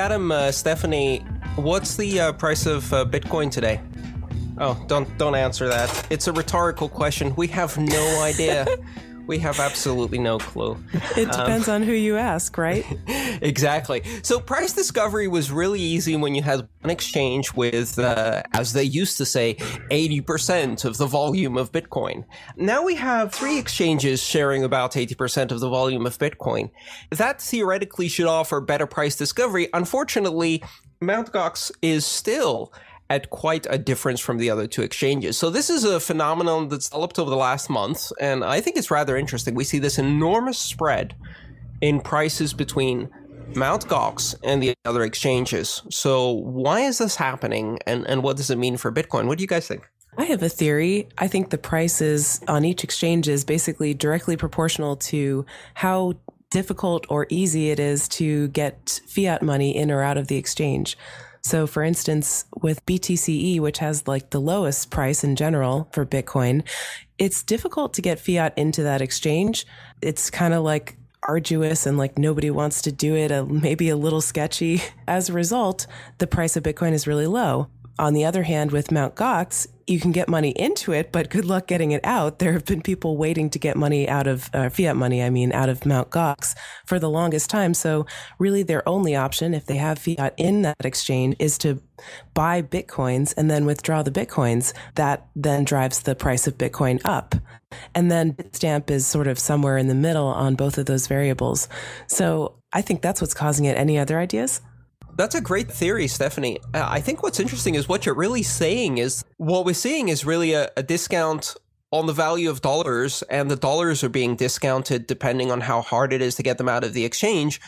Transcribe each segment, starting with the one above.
Adam, Stephanie, what's the price of Bitcoin today? Oh, don't answer that. It's a rhetorical question. We have no idea. We have absolutely no clue. It depends on who you ask, right? Exactly. So price discovery was really easy when you had an exchange with, as they used to say, 80% of the volume of Bitcoin. Now we have 3 exchanges sharing about 80% of the volume of Bitcoin. That theoretically should offer better price discovery. Unfortunately, Mt. Gox is still at quite a difference from the other 2 exchanges. So this is a phenomenon that's developed over the last month, and I think it's rather interesting. We see this enormous spread in prices between Mt. Gox and the other exchanges. So why is this happening, and what does it mean for Bitcoin? What do you guys think? I have a theory. I think the prices on each exchange is basically directly proportional to how difficult or easy it is to get fiat money in or out of the exchange. So for instance, with BTCE, which has like the lowest price in general for Bitcoin, it's difficult to get fiat into that exchange. It's kind of like arduous and like nobody wants to do it, maybe a little sketchy. As a result, the price of Bitcoin is really low. On the other hand, with Mt. Gox, you can get money into it, but good luck getting it out. There have been people waiting to get money out of fiat money, out of Mt. Gox for the longest time. So really their only option, if they have fiat in that exchange, is to buy Bitcoins and then withdraw the Bitcoins. That then drives the price of Bitcoin up. And then Bitstamp is sort of somewhere in the middle on both of those variables. So I think that's what's causing it. Any other ideas? That's a great theory, Stephanie. I think what's interesting is what you're really saying is what we're seeing is really a discount on the value of dollars, and the dollars are being discounted depending on how hard it is to get them out of the exchange.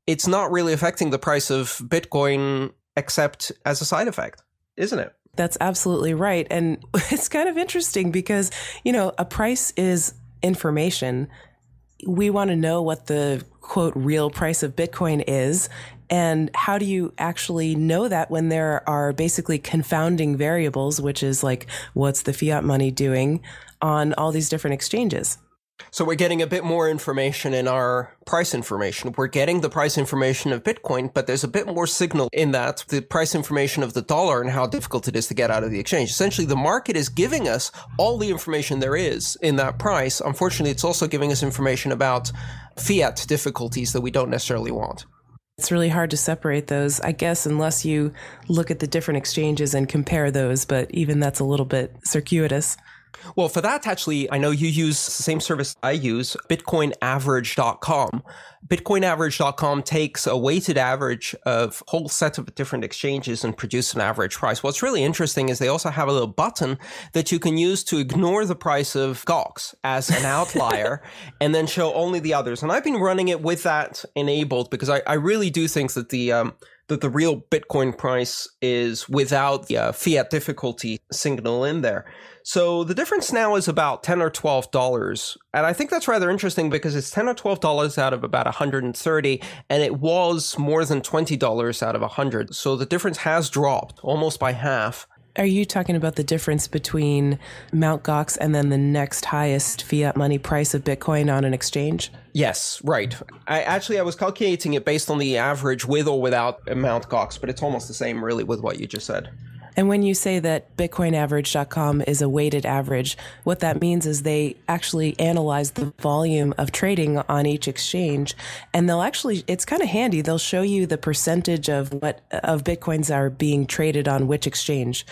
It's not really affecting the price of Bitcoin except as a side effect, isn't it? That's absolutely right. And it's kind of interesting because, a price is information. We want to know what the quote real price of Bitcoin is. And how do you actually know that when there are basically confounding variables, which is like, what's the fiat money doing on all these different exchanges? So we're getting a bit more information in our price information. We're getting the price information of Bitcoin, but there's a bit more signal in that the price information of the dollar and how difficult it is to get out of the exchange. Essentially, the market is giving us all the information there is in that price. Unfortunately, it's also giving us information about fiat difficulties that we don't necessarily want. It's really hard to separate those, I guess, unless you look at the different exchanges and compare those, but even that's a little bit circuitous. Well, for that, actually, I know you use the same service I use, bitcoinaverage.com. Bitcoinaverage.com takes a weighted average of a whole set of different exchanges and produce an average price. What's really interesting is they also have a little button that you can use to ignore the price of Gox as an outlier and then show only the others. And I've been running it with that enabled because I really do think that the real Bitcoin price is without the fiat difficulty signal in there. So the difference now is about $10 or $12. And I think that's rather interesting because it's $10 or $12 out of about 130, and it was more than $20 out of 100. So the difference has dropped almost by half. Are you talking about the difference between Mt. Gox and then the next highest fiat money price of Bitcoin on an exchange? Yes, right. I was calculating it based on the average with or without Mt. Gox, but it's almost the same really with what you just said. And when you say that bitcoinaverage.com is a weighted average, what that means is they actually analyze the volume of trading on each exchange. And it's kind of handy. They'll show you the percentage of Bitcoins are being traded on which exchange.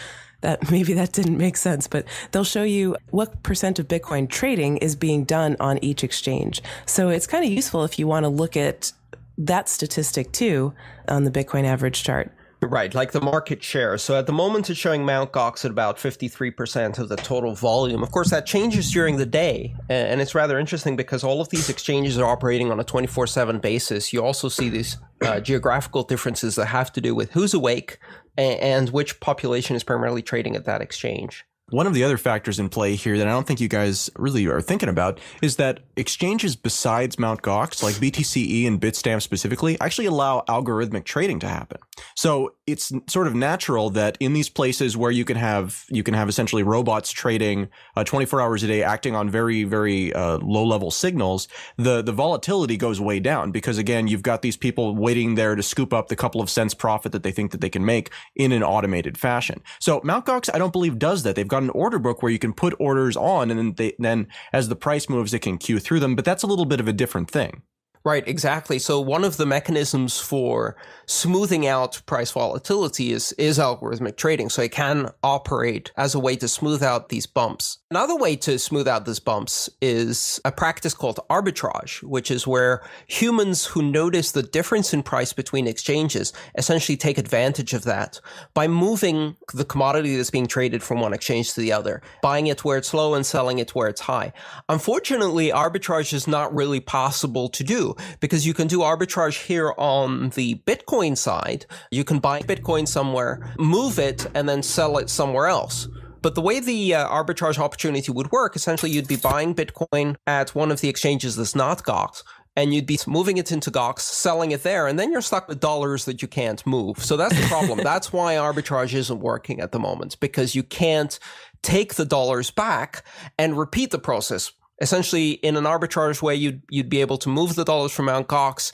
Maybe that didn't make sense, but they'll show you what percent of Bitcoin trading is being done on each exchange. So it's kind of useful if you want to look at that statistic too on the Bitcoin average chart. Right, like the market share. So at the moment, it's showing Mt. Gox at about 53% of the total volume. Of course, that changes during the day. And it's rather interesting because all of these exchanges are operating on a 24/7 basis. You also see these geographical differences that have to do with who's awake and which population is primarily trading at that exchange. One of the other factors in play here that I don't think you guys really are thinking about is that exchanges besides Mt. Gox, like BTCE and Bitstamp specifically, actually allow algorithmic trading to happen. So it's sort of natural that in these places where you can have essentially robots trading 24 hours a day, acting on very, very low level signals, the volatility goes way down because, again, you've got these people waiting there to scoop up the couple of cents profit that they think that they can make in an automated fashion. So Mt. Gox, I don't believe, does that. They've got an order book where you can put orders on, and then as the price moves, it can queue through them. But that's a little bit of a different thing. Right, exactly. So one of the mechanisms for smoothing out price volatility is algorithmic trading. So it can operate as a way to smooth out these bumps. Another way to smooth out these bumps is a practice called arbitrage, which is where humans who notice the difference in price between exchanges essentially take advantage of that by moving the commodity that's being traded from one exchange to the other, buying it where it's low and selling it where it's high. Unfortunately, arbitrage is not really possible to do, because you can do arbitrage here on the Bitcoin side. You can buy Bitcoin somewhere, move it, and then sell it somewhere else. But the way the arbitrage opportunity would work, essentially you'd be buying Bitcoin at one of the exchanges that's not Gox, and you'd be moving it into Gox, selling it there, and then you're stuck with dollars that you can't move. So that's the problem. That's why arbitrage isn't working at the moment, because you can't take the dollars back and repeat the process. Essentially, in an arbitrage way, you'd be able to move the dollars from Mt. Gox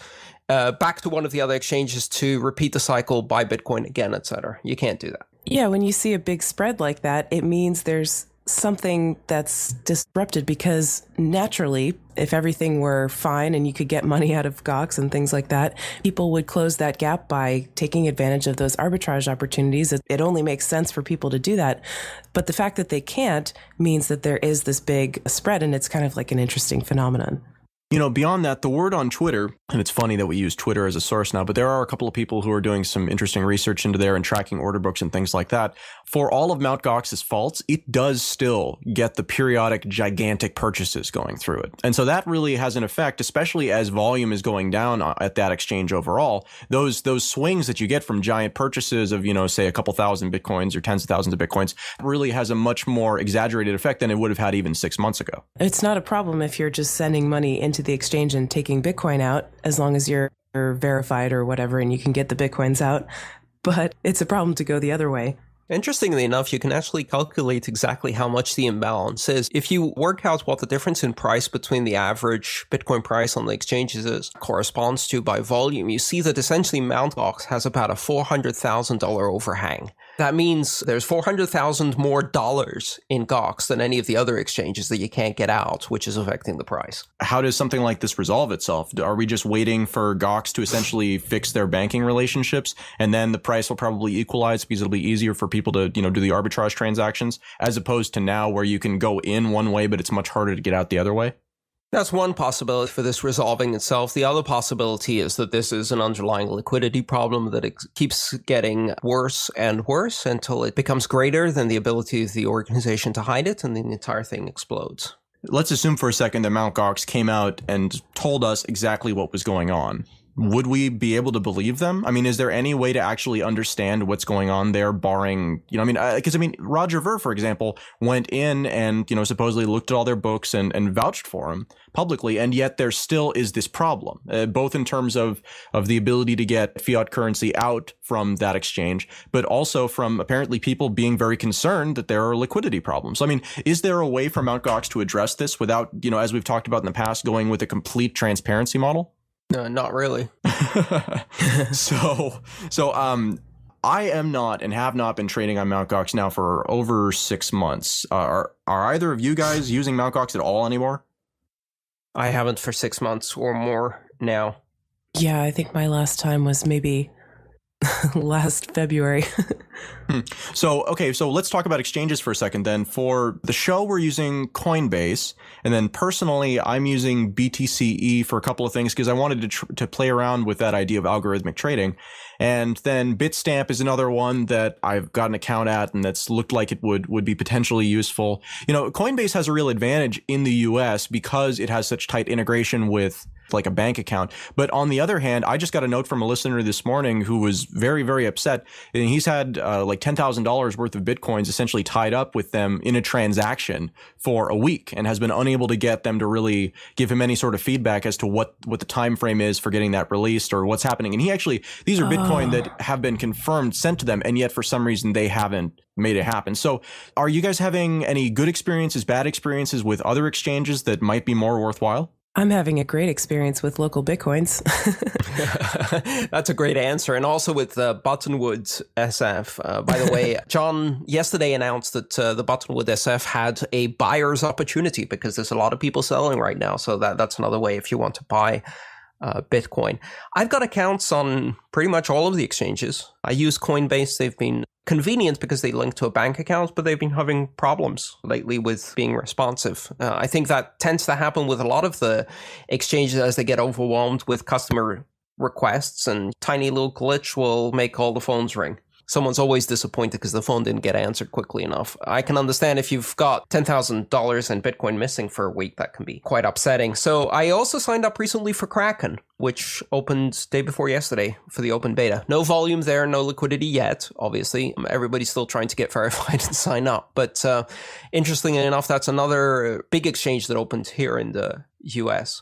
back to one of the other exchanges to repeat the cycle, buy Bitcoin again, etc. You can't do that. Yeah, when you see a big spread like that, it means there's something that's disrupted, because naturally, if everything were fine and you could get money out of Gox and things like that, people would close that gap by taking advantage of those arbitrage opportunities. It only makes sense for people to do that. But the fact that they can't means that there is this big spread, and it's kind of like an interesting phenomenon. You know, beyond that, the word on Twitter, and it's funny that we use Twitter as a source now, but there are a couple of people who are doing some interesting research into there and tracking order books and things like that. For all of Mt. Gox's faults, it does still get the periodic gigantic purchases going through it. And so that really has an effect, especially as volume is going down at that exchange overall. Those swings that you get from giant purchases of, you know, say a couple thousand Bitcoins or tens of thousands of Bitcoins really has a much more exaggerated effect than it would have had even 6 months ago. It's not a problem if you're just sending money into the exchange and taking Bitcoin out, as long as you're verified or whatever and you can get the Bitcoins out. But it's a problem to go the other way. Interestingly enough, you can actually calculate exactly how much the imbalance is. If you work out what the difference in price between the average Bitcoin price on the exchanges corresponds to by volume, you see that essentially Mt. Gox has about a $400,000 overhang. That means there's $400,000 more dollars in Gox than any of the other exchanges that you can't get out, which is affecting the price. How does something like this resolve itself? Are we just waiting for Gox to essentially fix their banking relationships, and then the price will probably equalize because it'll be easier for people to, you know, do the arbitrage transactions, as opposed to now where you can go in one way, but it's much harder to get out the other way? That's one possibility for this resolving itself. The other possibility is that this is an underlying liquidity problem, that it keeps getting worse and worse until it becomes greater than the ability of the organization to hide it, and then the entire thing explodes. Let's assume for a second that Mt. Gox came out and told us exactly what was going on. Would we be able to believe them? I mean, is there any way to actually understand what's going on there, barring, you know, because Roger Ver, for example, went in and, you know, supposedly looked at all their books and vouched for him publicly. And yet there still is this problem, both in terms of the ability to get fiat currency out from that exchange, but also from apparently people being very concerned that there are liquidity problems. So, I mean, is there a way for Mt. Gox to address this without, you know, as we've talked about in the past, going with a complete transparency model? No, not really. So I am not and have not been trading on Mt. Gox now for over 6 months. Are either of you guys using Mt. Gox at all anymore? I haven't for 6 months or more now. Yeah, I think my last time was maybe last February. So let's talk about exchanges for a second then. For the show, we're using Coinbase. And then personally, I'm using BTCE for a couple of things because I wanted to play around with that idea of algorithmic trading. And then Bitstamp is another one that I've got an account at and that's looked like it would be potentially useful. You know, Coinbase has a real advantage in the US because it has such tight integration with like a bank account. But on the other hand, I just got a note from a listener this morning who was very, very upset. And he's had like $10,000 worth of Bitcoins essentially tied up with them in a transaction for a week and has been unable to get them to really give him any sort of feedback as to what the time frame is for getting that released or what's happening. And he actually, these are Bitcoin that have been confirmed sent to them, and yet for some reason they haven't made it happen. So are you guys having any good experiences, bad experiences with other exchanges that might be more worthwhile? I'm having a great experience with local Bitcoins. That's a great answer. And also with Buttonwood SF. By the way, John yesterday announced that the Buttonwood SF had a buyer's opportunity because there's a lot of people selling right now. So that's another way if you want to buy Bitcoin. I've got accounts on pretty much all of the exchanges. I use Coinbase. They've been convenient because they link to a bank account, but they've been having problems lately with being responsive. I think that tends to happen with a lot of the exchanges as they get overwhelmed with customer requests, and tiny little glitch will make all the phones ring. Someone's always disappointed because the phone didn't get answered quickly enough. I can understand if you've got $10,000 in Bitcoin missing for a week, that can be quite upsetting. So I also signed up recently for Kraken, which opened day before yesterday for the open beta. No volume there, no liquidity yet, obviously. Everybody's still trying to get verified and sign up. But interestingly enough, that's another big exchange that opened here in the US.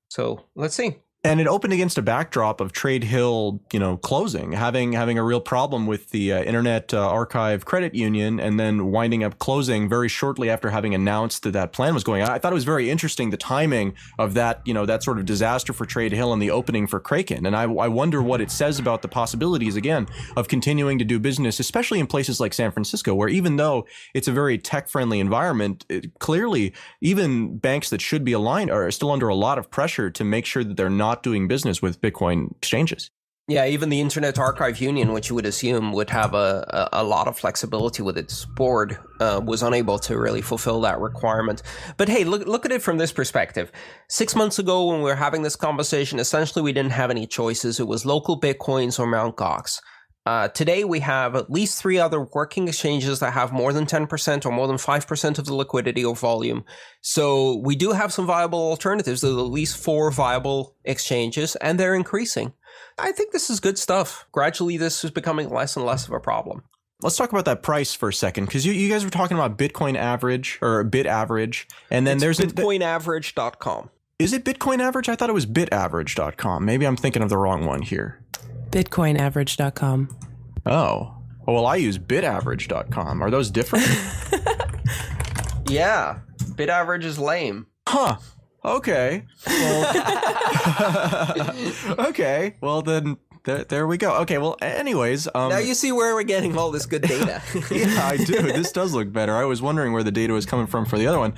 So let's see. And it opened against a backdrop of Trade Hill, closing, having a real problem with the Internet Archive Credit Union, and then winding up closing very shortly after having announced that plan was going on. I thought it was very interesting, the timing of that, that sort of disaster for Trade Hill and the opening for Kraken. And I wonder what it says about the possibilities, again, of continuing to do business, especially in places like San Francisco, where even though it's a very tech-friendly environment, clearly even banks that should be aligned are still under a lot of pressure to make sure that they're not doing business with Bitcoin exchanges. Yeah, even the Internet Archive Union, which you would assume would have a lot of flexibility with its board, was unable to really fulfill that requirement. But hey, look at it from this perspective. 6 months ago when we were having this conversation, essentially we didn't have any choices. It was local Bitcoins or Mt. Gox. Today, we have at least 3 other working exchanges that have more than 10% or more than 5% of the liquidity or volume. So we do have some viable alternatives. There's at least 4 viable exchanges, and they're increasing. I think this is good stuff. Gradually, this is becoming less and less of a problem. Let's talk about that price for a second, because you guys were talking about Bitcoin average or bit average, and then there's bitcoinaverage.com. Is it Bitcoin average? I thought it was bitaverage.com. Maybe I'm thinking of the wrong one here. Bitcoinaverage.com. Oh. Well, I use bitaverage.com. Are those different? Yeah. BitAverage is lame. Huh. Okay. Well, okay. Well, then there we go. Okay. Well, anyways. Now you see where we're getting all this good data. Yeah, I do. This does look better. I was wondering where the data was coming from for the other one.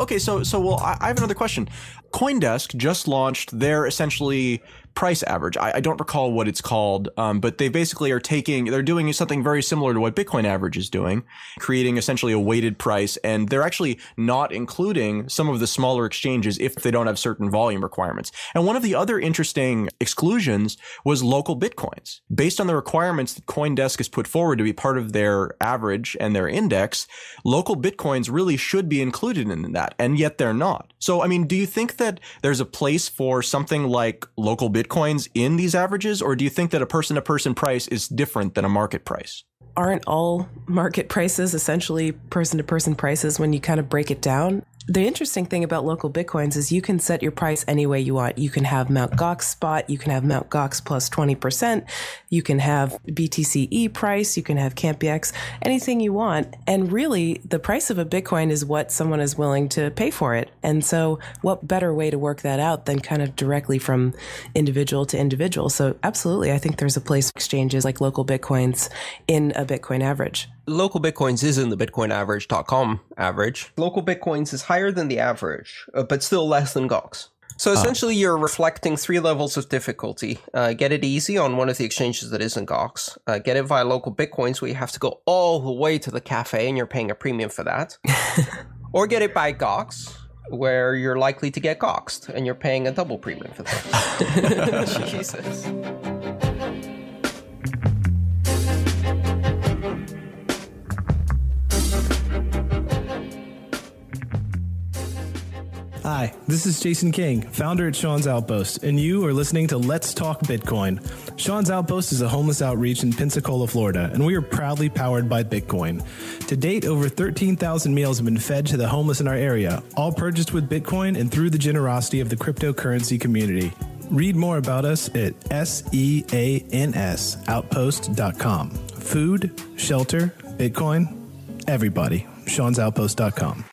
Okay. So I have another question. CoinDesk just launched their essentially price average. I don't recall what it's called, but they basically they're doing something very similar to what Bitcoin average is doing, creating essentially a weighted price. And they're actually not including some of the smaller exchanges if they don't have certain volume requirements. And one of the other interesting exclusions was local Bitcoins. Based on the requirements that CoinDesk has put forward to be part of their average and their index, local Bitcoins really should be included in that, and yet they're not. So, I mean, do you think that there's a place for something like local Bitcoins in these averages, or do you think that a person-to-person price is different than a market price? Aren't all market prices essentially person-to-person prices when you kind of break it down? The interesting thing about local Bitcoins is you can set your price any way you want. You can have Mt. Gox spot, you can have Mt. Gox plus 20%, you can have BTCE price, you can have CampEX, anything you want. And really, the price of a Bitcoin is what someone is willing to pay for it. And so what better way to work that out than kind of directly from individual to individual? So absolutely, I think there's a place for exchanges like local Bitcoins in a Bitcoin average. Local Bitcoins is in the bitcoinaverage.com average. Local Bitcoins is higher than the average, but still less than Gox. So essentially, you're reflecting 3 levels of difficulty. Get it easy on one of the exchanges that isn't Gox. Get it via local Bitcoins, where you have to go all the way to the cafe and you're paying a premium for that. Or get it by Gox, where you're likely to get Goxed and you're paying a double premium for that. Jesus. Hi, this is Jason King, founder at Sean's Outpost, and you are listening to Let's Talk Bitcoin. Sean's Outpost is a homeless outreach in Pensacola, Florida, and we are proudly powered by Bitcoin. To date, over 13,000 meals have been fed to the homeless in our area, all purchased with Bitcoin and through the generosity of the cryptocurrency community. Read more about us at seansoutpost.com. Food, shelter, Bitcoin, everybody. Sean'sOutpost.com.